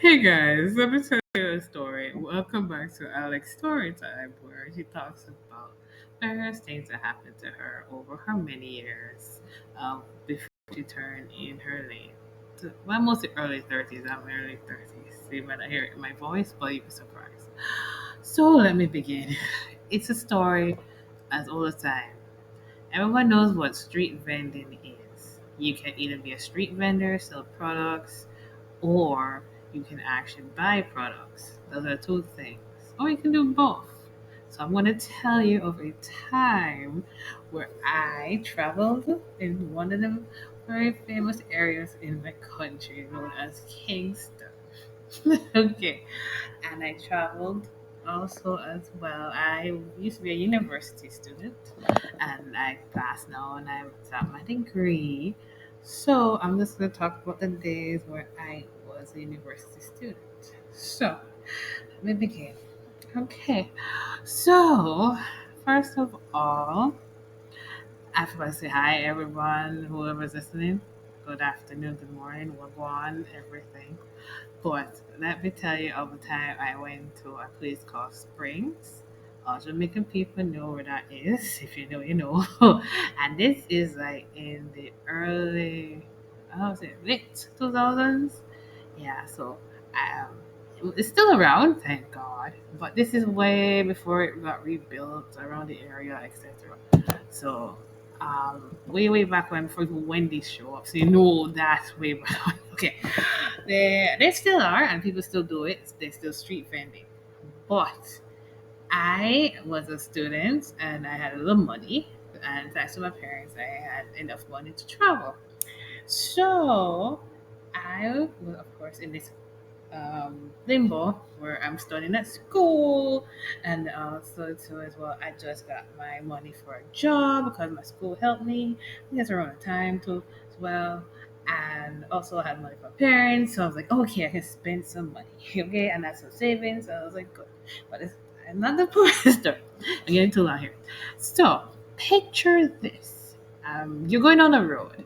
Hey guys, let me tell you a story. Welcome back to Alex's story time, where she talks about various things that happened to her over her many years before she turned in her well, mostly early 30s. I'm early 30s. So you might not hear it in my voice, but you'll be surprised. So let me begin. It's a story as old as time. Everyone knows what street vending is. You can either be a street vendor, sell products, or you can actually buy products. Those are two things. Or you can do both. So I'm going to tell you of a time where I traveled in one of the very famous areas in the country known as Kingston. Okay. And I traveled also as well. I used to be a university student and I passed now and I got my degree. So I'm just going to talk about the days where I was a university student. So let me begin. Okay. So, first of all, I forgot to say hi, everyone, whoever's listening. Good afternoon, good morning, wagwan, everything. But let me tell you of the time I went to a place called Springs. Jamaican people know where that is. If you know, you know. And this is like in the early, how was it, late 2000s? Yeah, so it's still around, thank God. But this is way before it got rebuilt around the area, etc. So, way back when, before even Wendy's show up, so you know that's way back. Okay, they still are, and people still do it. They still street vending, but I was a student and I had a little money, and thanks to my parents, I had enough money to travel. So I was, of course, in this limbo where I'm studying at school, and also too as well. I just got my money for a job because my school helped me. I guess around the time too as well, and also I had money from parents. So I was like, okay, I can spend some money, okay, and that's some savings. So I was like, good, but it's another part of the story. I'm getting too long here. So picture this: you're going on the road.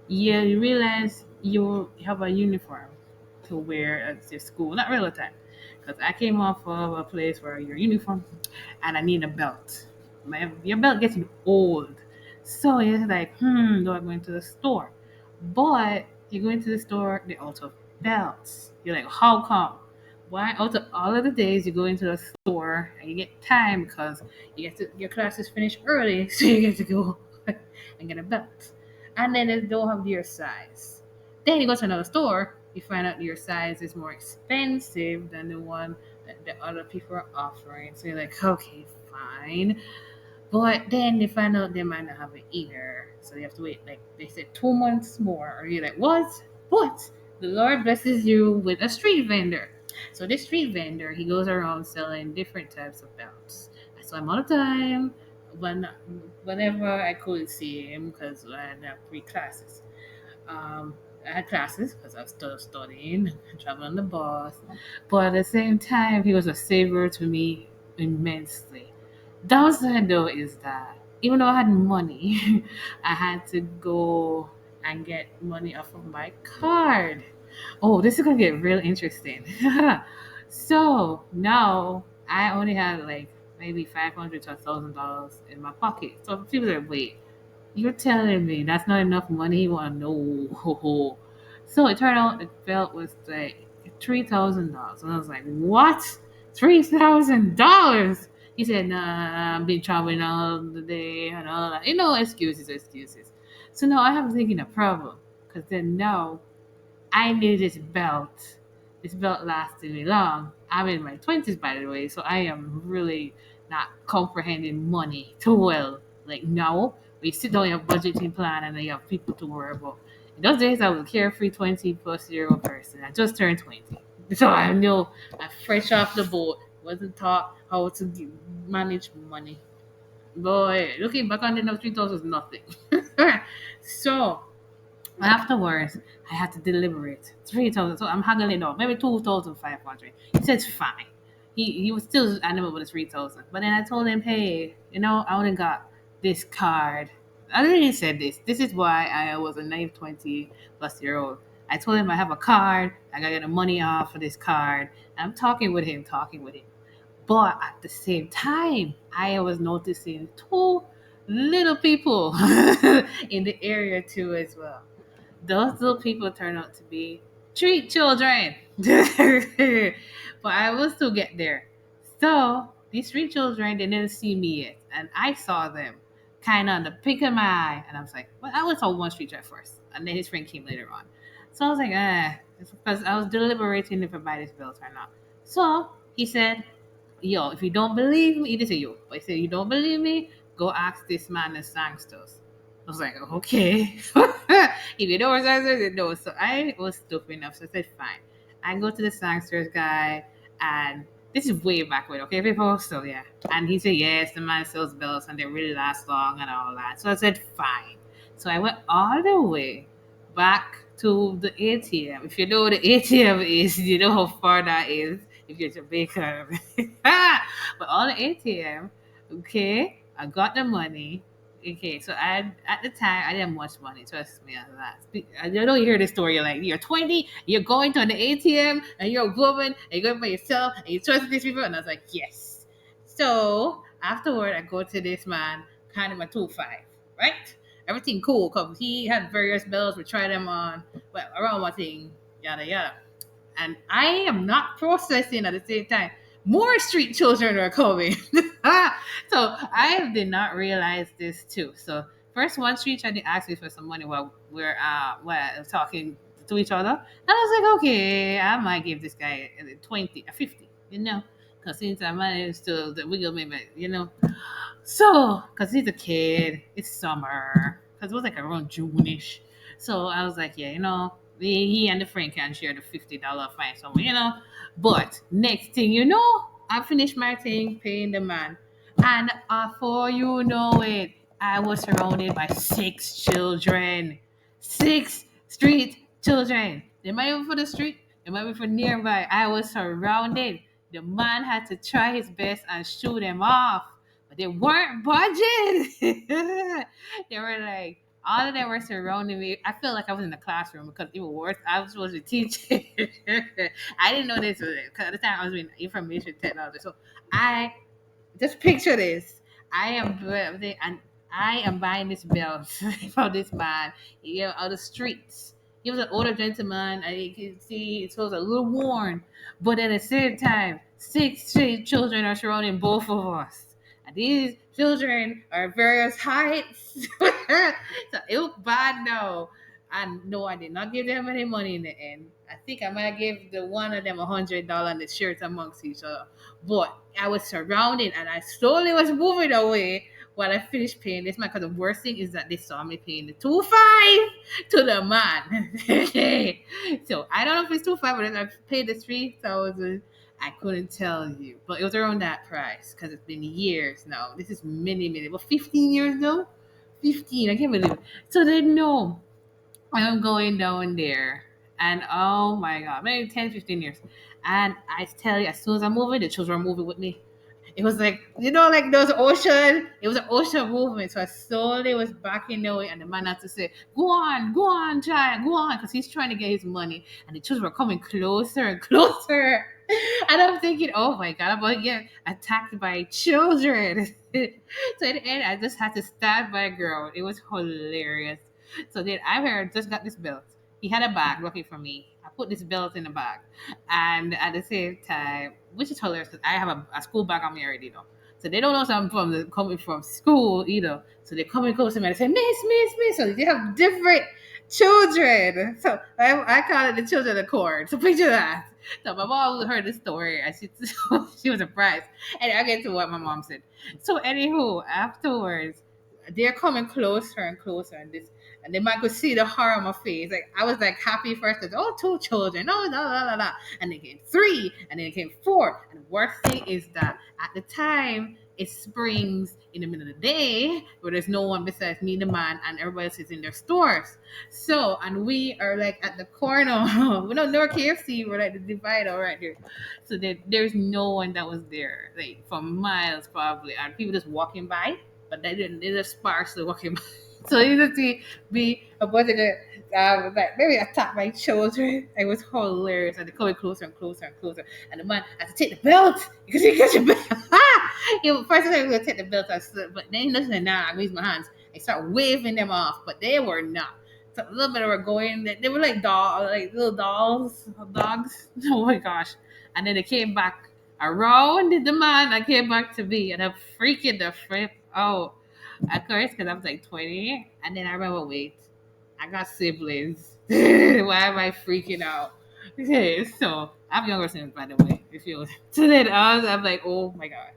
Yeah, you realize you have a uniform to wear at your school. Not real time, because I came off of a place where your uniform, and I need a belt. Your belt getting old, so you're like, do I go into the store? But you go into the store, they're out of belts. You're like, how come? Why out of all of the days you go into the store and you get time because your class is finished early, so you get to go and get a belt, and then they don't have your size. Then you go to another store, you find out your size is more expensive than the one that the other people are offering. So you're like, okay, fine. But then they find out they might not have it either. So you have to wait, like they said, 2 months more. Or you're like, what? But the Lord blesses you with a street vendor. So this street vendor, he goes around selling different types of belts. I saw him all the time. When, whenever I could see him, because I had three classes. I had classes because I was still studying, traveling on the bus. But at the same time, he was a savior to me immensely. Downside though is that even though I had money, I had to go and get money off of my card. Oh, this is gonna get real interesting. So now I only had like maybe $500 to $1,000 in my pocket. So people are like, wait, you're telling me that's not enough money? You want to know? So it turned out the belt was like $3,000, and I was like, "What? $3,000?" He said, "Nah, I've been traveling all the day and all that. You know, excuses, excuses." So now I have thinking a problem because then now I need this belt. This belt lasted me long. I'm in my 20s, by the way, so I am really not comprehending money too well. Like, now, we sit down, you have budgeting plan, and then you have people to worry about. In those days, I was a carefree 20 plus year old person. I just turned 20. So I know I'm fresh off the boat, wasn't taught how to manage money. Boy, looking back on the now, 3,000 is nothing. So, afterwards, I had to deliberate 3,000. So I'm haggling up, maybe 2,500. He said, fine. He was still animal with the 3,000. But then I told him, hey, I only got this card. I literally said this. This is why I was a naive 20 plus year old. I told him I have a card. I gotta get the money off of this card. I'm talking with him, talking with him. But at the same time, I was noticing two little people in the area too as well. Those little people turn out to be street children. But I will still get there. So these street children, they didn't see me yet. And I saw them kind of on the pick of my eye. And I was like, well, I was on one street at first. And then his friend came later on. So I was like, because I was deliberating if I buy this belt or not. So he said, yo, if you don't believe me, he didn't say yo, but he said, you don't believe me, go ask this man the songsters. I was like, okay. If you know what songsters, you know. So I was stupid enough. So I said, fine. I go to the songsters guy, and this is way back when, okay, people? So yeah. And he said, yes, the man sells belts and they really last long and all that. So I said, fine. So I went all the way back to the ATM. If you know what the ATM is, you know how far that is if you're Jamaica. But all the ATM, okay, I got the money. Okay, so I at the time I didn't have much money. Trust me on that. I don't hear this story. You're like, you're 20, you're going to the ATM, and you're a woman, and you're going by yourself, and you trust these people. And I was like, yes. So afterward, I go to this man, kind of a 2-5, right? Everything cool because he had various bells. We tried them on, but around one thing, yada yada. And I am not processing at the same time. More street children are coming. So I did not realize this too. So first one street child asked me for some money while we're talking to each other. And I was like, okay, I might give this guy a 20, a 50, you know. Because since I managed to the wiggle me, but you know. So, because he's a kid, it's summer. Because it was like around June-ish. So I was like, yeah, you know, he and the friend can share the $50 fine somewhere, you know. But next thing you know, I finished my thing, paying the man. And before you know it, I was surrounded by six children. Six street children. They might be for the street, they might be for nearby. I was surrounded. The man had to try his best and shoot them off, but they weren't budging. They were like, all of them were surrounding me. I felt like I was in the classroom because even worse, I was supposed to teach. I didn't know this because at the time I was in information technology. So I just picture this. I am and I am buying this belt from this man, you know, on the streets. He was an older gentleman, and you can see it was a little worn, but at the same time, six children are surrounding both of us. And these children are various heights. So it was bad now. And no, I did not give them any money in the end. I think I might give the one of them $100 and the shirts amongst each other. But I was surrounded and I slowly was moving away while I finished paying this man. Because the worst thing is that they saw me paying the 2-5 to the man. So I don't know if it's 2-5, but I paid the 3,000. I couldn't tell you, but it was around that price because it's been years now. This is many, but 15 years now. 15, I can't believe it. So they know I'm going down there. And oh my God, maybe 10, 15 years. And I tell you, as soon as I'm moving, the children are moving with me. It was like, you know, like those ocean, it was an ocean movement. So I slowly was backing away, and the man had to say, go on, try, go on, because he's trying to get his money. And the children were coming closer and closer. And I'm thinking, oh my God, I'm about to get attacked by children. So in the end, I just had to stand my girl. It was hilarious. So then I heard just got this belt. He had a bag looking for me. I put this belt in the bag. And at the same time, which is hilarious because I have a school bag on me already though. So they don't know I'm coming from school either. So they're coming close to me and they say, Miss. So they have different children. So I call it the children of court. So picture that. So my mom heard the story and she was surprised. And I get to what my mom said. So anywho, afterwards, they're coming closer and closer, and then I could see the horror on my face. Like I was like happy first, because oh, two children, oh, la, and then came three, and then it came four. And the worst thing is that at the time it springs in the middle of the day where there's no one besides me, the man, and everybody else is in their stores. So, and we are like at the corner. We don't know KFC. We're like the divider right here. So there's no one that was there, like for miles probably, and people just walking by, but they didn't. They just sparsely walking by. So you just see me a bunch of the like maybe attack my children. It was hilarious, and they coming closer and closer and closer. And the man had to take the belt because he got your belt. First time he was gonna take the belt, but then he listened. Now I raised my hands. I start waving them off, but they were not. So a little bit were going. They were like like little dogs. Oh my gosh! And then they came back around the man. I came back to me, and I'm freaking the flip out. Of course, because I was like 20, and then I remember, wait, I got siblings. Why am I freaking out? Okay, so I have younger siblings, by the way. If you so then I'm like, oh my god.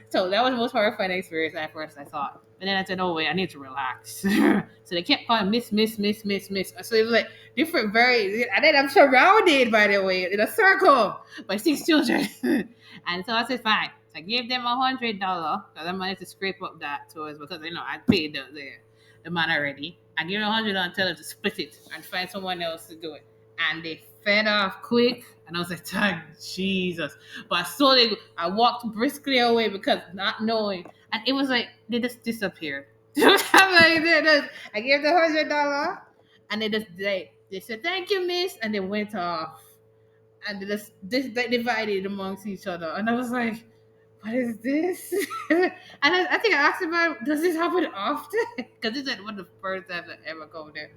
So that was the most horrifying experience at first, I thought. And then I said, oh, wait, I need to relax. So they kept calling miss. So it was like different, very. And then I'm surrounded, by the way, in a circle by 6 children. And so I said, fine. So I gave them $100 because I managed to scrape up that towards because, I paid the man already. I gave them $100 and tell them to split it and find someone else to do it. And they fed off quick. And I was like, thank Jesus. But slowly, I walked briskly away because not knowing. And it was like, they just disappeared. I'm like, I gave the $100 and they said, thank you, miss. And they went off. And they divided amongst each other. And I was like, what is this? And I think I asked him, does this happen often? Because this is one of the first times I ever go there.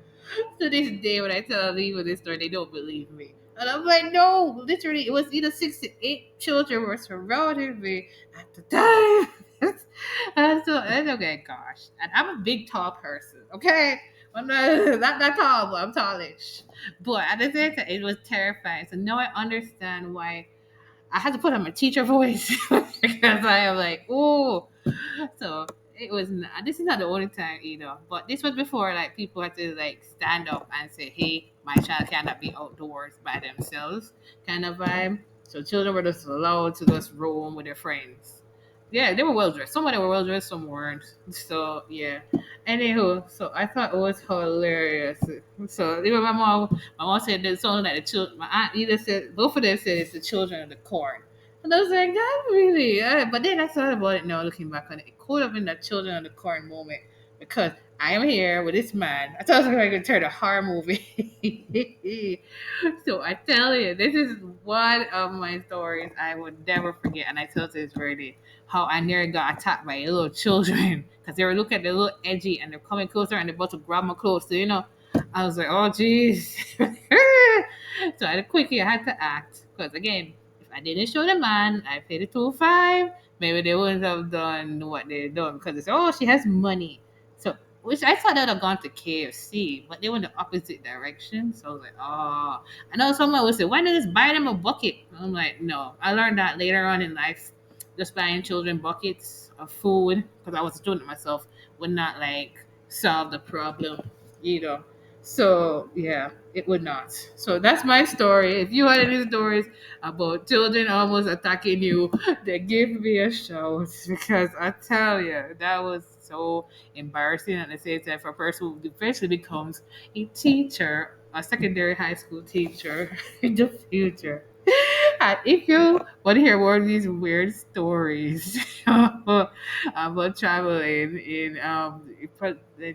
To this day, when I tell people this story, they don't believe me. And I'm like, no, literally, it was either 68 children were surrounding me at the time. And so, and okay, gosh. And I'm a big, tall person, okay? I'm not that tall, but I'm tallish. But at the same time, it was terrifying. So now I understand why I had to put on my teacher voice because I am like, oh. So it was not, this is not the only time either, but this was before like people had to like stand up and say, hey, my child cannot be outdoors by themselves kind of vibe. So children were just allowed to just roam with their friends. Yeah, they were well dressed. Some of them were well dressed, some weren't. So yeah. Anywho, so I thought it was hilarious. So even my mom said that something like the children. My aunt either said both of them said it's the children of the corn. And I was like, that really, but then I thought about it now, looking back on it. It could have been the children of the corn moment because I am here with this man. I thought it was going to turn a horror movie. So I tell you, this is one of my stories I would never forget. And I tell to this very day how I nearly got attacked by little children because they were looking at the little edgy and they're coming closer and they're about to grab my clothes. So, I was like, oh, jeez. So I had to act because, again, I didn't show the man. I paid the 2.5. Maybe they wouldn't have done what they done because they said, "Oh, she has money." So, which I thought they'd have gone to KFC, but they went the opposite direction. So I was like, "Oh." I know someone would say, "Why not just buy them a bucket?" I'm like, "No." I learned that later on in life. Just buying children buckets of food because I was a student myself would not like solve the problem either. So yeah, it would not. So that's my story. If you had any stories about children almost attacking you, then give me a shout because I tell you that was so embarrassing at the same time for a person who eventually becomes a teacher, a secondary high school teacher in the future. And if you want to hear more of these weird stories about traveling in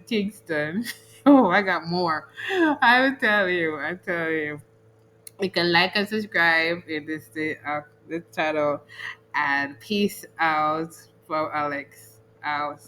Kingston, oh, I got more. I tell you. You can like and subscribe in this channel. And peace out from Alex. Out.